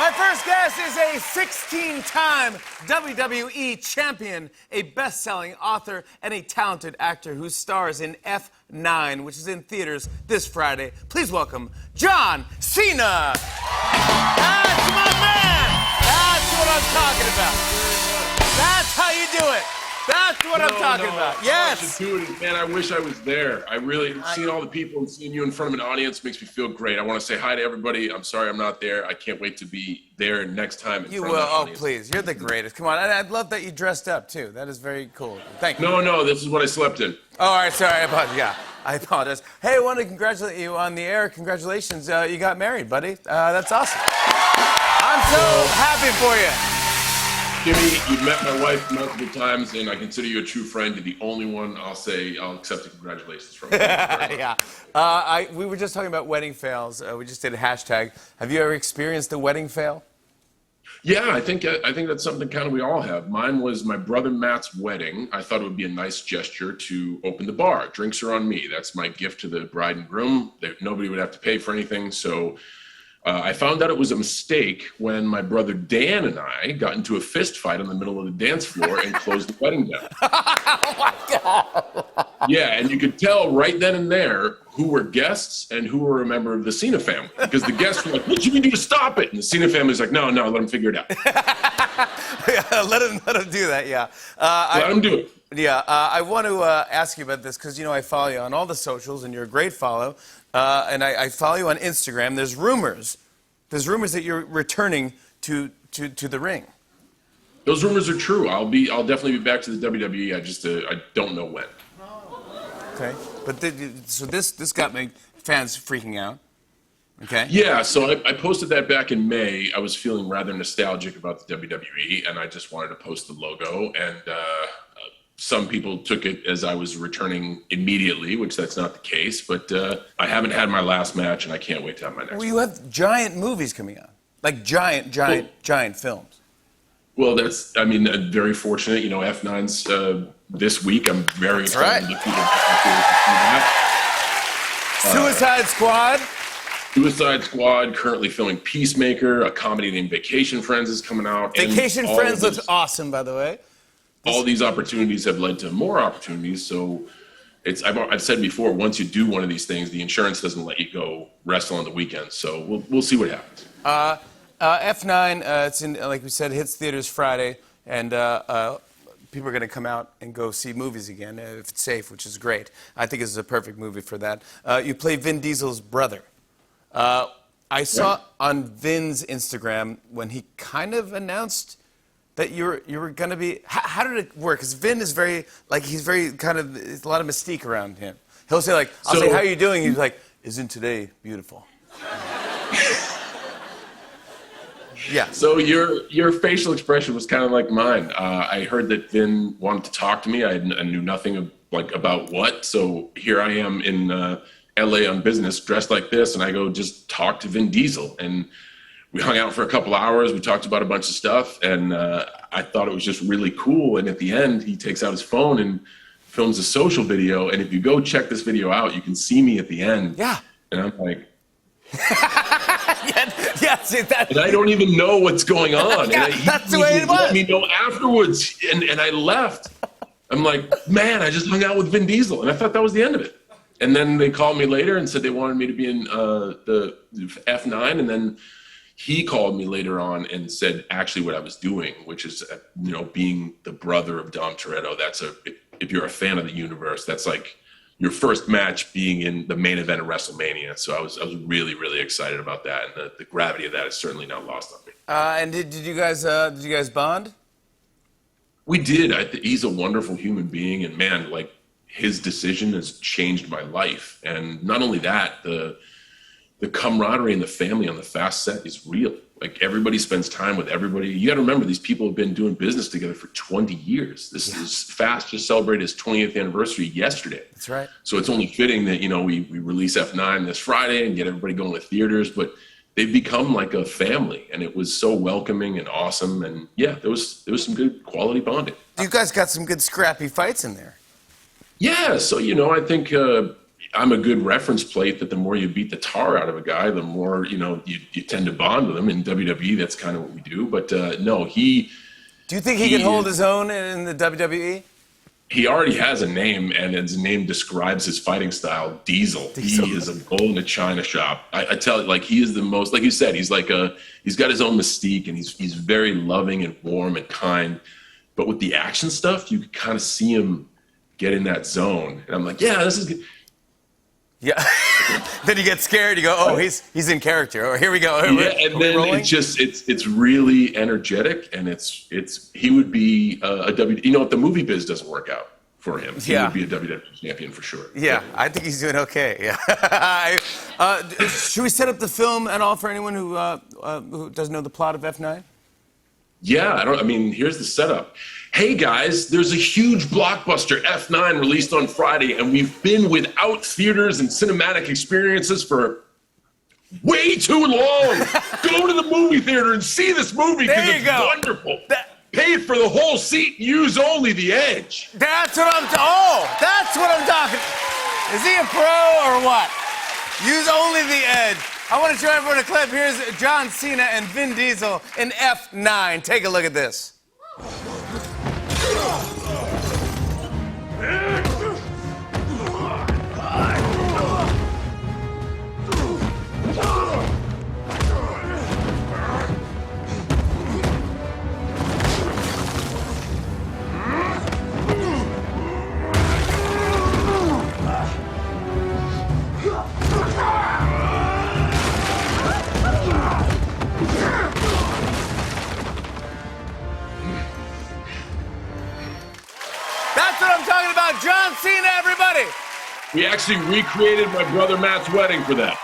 My first guest is a 16-time WWE champion, a best-selling author, and a talented actor who stars in F9, which is in theaters this Friday. Please welcome John Cena. That's my man. That's what I'm talking about. That's how you do it. That's what I'm talking about. Yes. Dude, man, I wish I was there. I really, seeing all the people and seeing you in front of an audience makes me feel great. I want to say hi to everybody. I'm sorry I'm not there. I can't wait to be there next time. You will. Oh, please. You're the greatest. Come on. I'd love that you dressed up, too. That is very cool. Thank you. No, this is what I slept in. Oh, all right. Sorry. I apologize. Hey, I want to congratulate you on the air. Congratulations. You got married, buddy. That's awesome. I'm so happy for you. Jimmy, you've met my wife multiple times, and I consider you a true friend. You're the only one I'll accept the congratulations from. Yeah. We were just talking about wedding fails. We just did a hashtag. Have you ever experienced a wedding fail? Yeah, I think that's something kind of we all have. Mine was my brother Matt's wedding. I thought it would be a nice gesture to open the bar. Drinks are on me. That's my gift to the bride and groom. Nobody would have to pay for anything, so... I found out it was a mistake when my brother Dan and I got into a fist fight in the middle of the dance floor and closed the wedding down. Oh, my God. Yeah, and you could tell right then and there who were guests and who were a member of the Cena family. Because the guests were like, what do you mean to stop it? And the Cena family's like, no, let them figure it out. Yeah, let him do that, yeah. Let them do it. Yeah, I want to ask you about this because, you know, I follow you on all the socials, and you're a great follow. And I follow you on Instagram. There's rumors that you're returning to the ring. Those rumors are true. I'll definitely be back to the WWE. I don't know when. Okay, but so this got my fans freaking out. Okay. Yeah, so I posted that back in May. I was feeling rather nostalgic about the WWE, and I just wanted to post the logo. And some people took it as I was returning immediately, which that's not the case. But I haven't had my last match, and I can't wait to have my next. Well, you have giant movies coming out, like giant films. Well, I'm very fortunate. You know, F9's this week. I'm very excited to see that. Suicide Squad. Suicide Squad, currently filming Peacemaker. A comedy named Vacation Friends is coming out. Vacation Friends looks awesome, by the way. All these opportunities have led to more opportunities. So I've said before, once you do one of these things, the insurance doesn't let you go wrestle on the weekends. So we'll see what happens. F9, it's in, like we said, hits theaters Friday, and people are going to come out and go see movies again if it's safe, which is great. I think this is a perfect movie for that. You play Vin Diesel's brother. I saw on Vin's Instagram when he kind of announced that you were going to be... How did it work? Because Vin is he's very kind of... There's a lot of mystique around him. He'll say, I'll say, how are you doing? He's like, isn't today beautiful? Yeah. So your facial expression was kind of like mine. I heard that Vin wanted to talk to me. I knew nothing about what. So here I am in LA on business, dressed like this, and I go just talk to Vin Diesel. And we hung out for a couple hours. We talked about a bunch of stuff, and I thought it was just really cool. And at the end, he takes out his phone and films a social video. And if you go check this video out, you can see me at the end. Yeah. And I'm like... See, and I don't even know what's going on. Yeah, that's the way it was. Let me know afterwards, and I left. I'm like, man, I just hung out with Vin Diesel, and I thought that was the end of it. And then they called me later and said they wanted me to be in the F9, and then he called me later on and said actually what I was doing, which is being the brother of Dom Toretto. If you're a fan of the universe, that's like your first match being in the main event of WrestleMania. So I was really, really excited about that, and the gravity of that is certainly not lost on me. And did you guys bond? We did. He's a wonderful human being, and man, his decision has changed my life. And not only that, the camaraderie and the family on the Fast set is real. Everybody spends time with everybody. You got to remember, these people have been doing business together for 20 years. This is Fast just celebrated his 20th anniversary yesterday. That's right. So it's only fitting that, we release F9 this Friday and get everybody going to theaters. But they've become like a family, and it was so welcoming and awesome. And yeah, there was some good quality bonding. You guys got some good scrappy fights in there. Yeah. So, I think I'm a good reference plate that the more you beat the tar out of a guy, the more, you tend to bond with him. In WWE, that's kind of what we do. But no, Do you think he can hold his own in the WWE? He already has a name, and his name describes his fighting style, Diesel. He is a bull in a china shop. I tell you, he is the most, like you said, he's he's got his own mystique, and he's very loving and warm and kind. But with the action stuff, you can kind of see him get in that zone. And I'm like, yeah, this is good. Yeah. Then you get scared. You go, oh, he's in character. Or here we go. Yeah, and then it's really energetic, and he would be a if the movie biz doesn't work out for him, he would be a WWE champion for sure. Yeah, I think he's doing okay. Yeah. Should we set up the film at all for anyone who doesn't know the plot of F9? Yeah, here's the setup. Hey guys, there's a huge blockbuster F9 released on Friday, and we've been without theaters and cinematic experiences for way too long. Go to the movie theater and see this movie because it's wonderful. Pay for the whole seat, use only the edge. That's what I'm talking. Is he a pro or what? Use only the edge. I want to show everyone a clip. Here's John Cena and Vin Diesel in F9. Take a look at this. That's what I'm talking about. John Cena, everybody. We actually recreated my brother Matt's wedding for that.